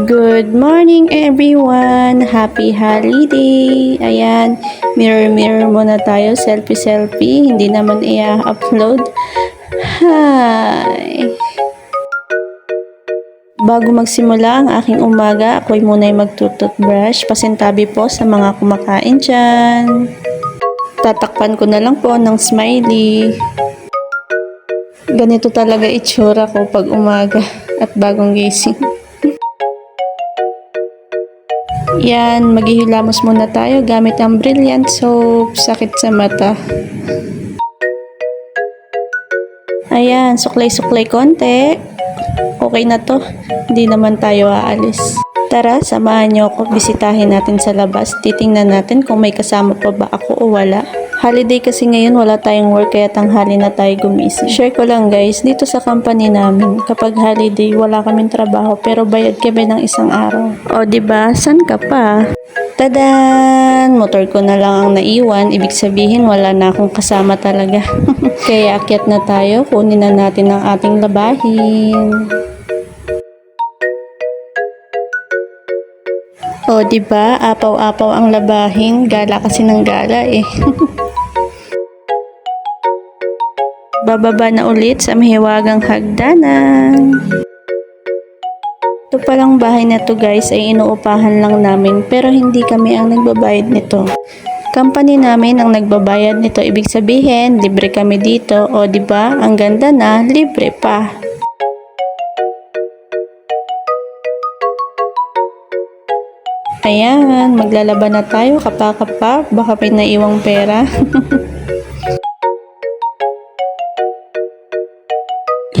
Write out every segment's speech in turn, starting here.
Good morning everyone! Happy holiday! Ayan, mirror muna tayo, selfie. Hindi naman i-upload. Hi! Bago magsimula ang aking umaga, ako'y muna'y magtututbrush. Pasintabi po sa mga kumakain dyan. Tatakpan ko na lang po ng smiley. Ganito talaga itsura ko pag umaga at bagong gising. Yan, maghihilamos muna tayo gamit ang Brilliant Soap. Sakit sa mata. Ayan, suklay-suklay konti. Okay na to. Hindi naman tayo aalis. Tara, samahan niyo ako. Bisitahin natin sa labas. Titingnan natin kung may kasama pa ba ako o wala. Holiday kasi ngayon, wala tayong work kaya tanghali na tayo gumising. Share ko lang guys, dito sa company namin, kapag holiday, wala kaming trabaho pero bayad kami ng isang araw. O diba, san ka pa? Tadan! Motor ko na lang ang naiwan, ibig sabihin wala na akong kasama talaga. Kaya akyat na tayo, kunin na natin ang ating labahin. O diba, apaw-apaw ang labahin, gala kasi ng gala eh. Bababa na ulit sa mahiwagang hagdanan. Ito palang bahay na to guys ay inuupahan lang namin pero hindi kami ang nagbabayad nito. Company namin ang nagbabayad nito, ibig sabihin libre kami dito. O diba, ang ganda na, libre pa. Ayan, maglalaban na tayo, kapa-kapa, baka may naiwang pera.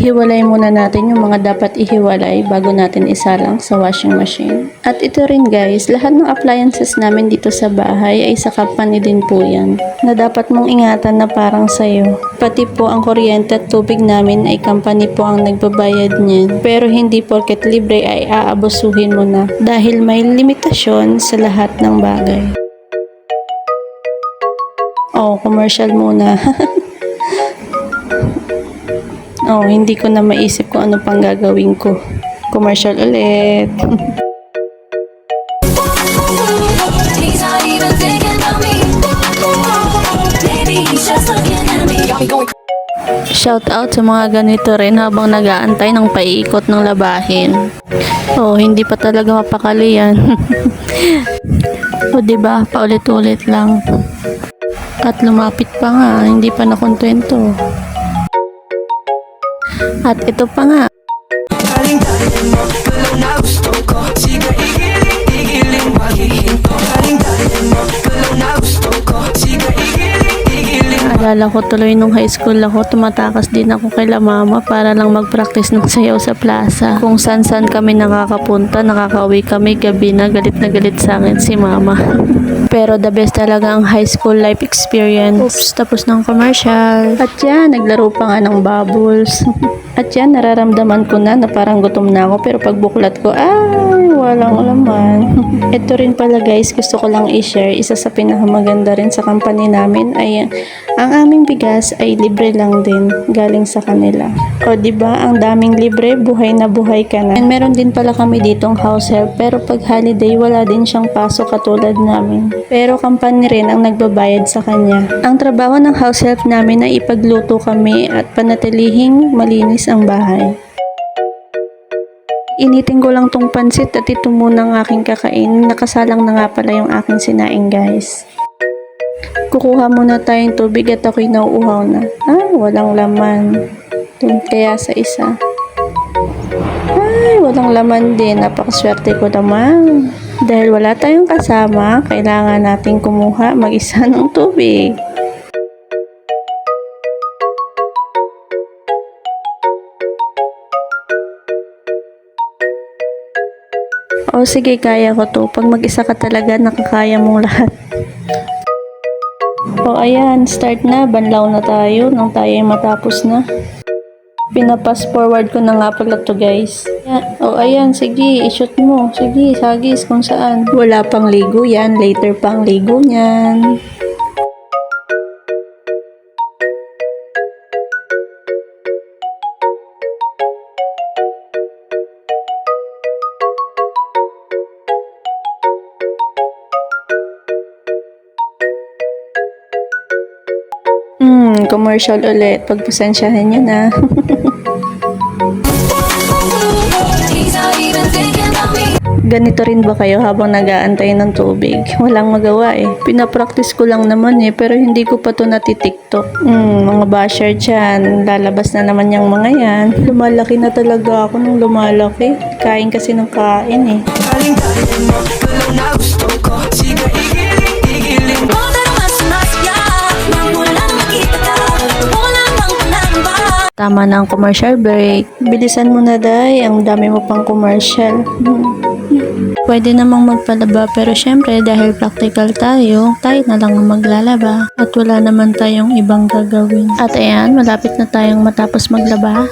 Ihiwalay muna natin yung mga dapat ihiwalay bago natin isalang sa washing machine. At ito rin guys, lahat ng appliances namin dito sa bahay ay sa company din po yan, na dapat mong ingatan na parang sayo. Pati po ang kuryente at tubig namin ay company po ang nagbabayad niyan. Pero hindi porket libre ay aabusuhin mo na dahil may limitasyon sa lahat ng bagay. Oh, commercial muna. Oh, hindi ko na maisip kung ano pang gagawin ko. Commercial ulit. Shout out sa mga ganito rin habang nag-aantay ng paiikot ng labahin. Oh, hindi pa talaga mapakali yan. O diba, paulit-ulit lang. At lumapit pa nga, hindi pa nakontento. At ito pa nga. Alala ko tuloy nung high school ako, tumatakas din ako kay mama para lang mag-practice ng sayaw sa plaza. Kung saan kami nakakapunta, nakakauwi kami gabi na galit sa akin si mama. Pero the best talaga ang high school life experience. Oops, tapos ng commercial. At yan, naglaro pa nga ng bubbles. At yan, nararamdaman ko na parang gutom na ako pero pagbuklat ko, ay, walang laman. Ito rin pala guys, gusto ko lang i-share. Isa sa pinakamaganda rin sa company namin ay ang aming bigas ay libre lang din galing sa kanila. O diba, ang daming libre, buhay na buhay ka na. And meron din pala kami ditong house help pero pag holiday wala din siyang pasok katulad namin. Pero company rin ang nagbabayad sa kanya. Ang trabaho ng house help namin ay ipagluto kami at panatilihing malinis ang bahay. Initin ko lang tong pansit at ito muna ang aking kakain. Nakasalang na nga pala yung aking sinaing guys. Kukuha muna tayong tubig at ako'y nauuhaw na. Walang laman. Kaya sa isa. Ay, walang laman din. Napakaswerte ko naman. Dahil wala tayong kasama, kailangan nating kumuha mag-isa ng tubig. O sige, kaya ko to. Pag mag-isa ka talaga, nakakaya mong lahat. O ayan, start na. Banlaw na tayo nang tayo ay matapos na. Pinapass forward ko na nga pala to guys. O ayan, sige, i-shoot mo. Sige, sagis kung saan. Wala pang ligo yan. Later pang ligo niyan. commercial ulit. Pagpasensyahan nyo na. Ganito rin ba kayo habang nag-aantay ng tubig? Walang magawa eh. Pinapractice ko lang naman eh, pero hindi ko pa to natitiktok. Mga basher dyan, lalabas na naman yung mga yan. Lumalaki na talaga ako nung lumalaki. Kain kasi ng kain eh. Tama na ang commercial break. Bilisan mo na, Day. Ang dami mo pang commercial. Pwede namang magpalaba pero syempre dahil practical tayo na lang ang maglalaba at wala naman tayong ibang gagawin. At ayan, malapit na tayong matapos maglaba.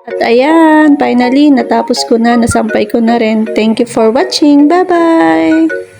At ayan, finally, natapos ko na, nasampay ko na rin. Thank you for watching. Bye-bye!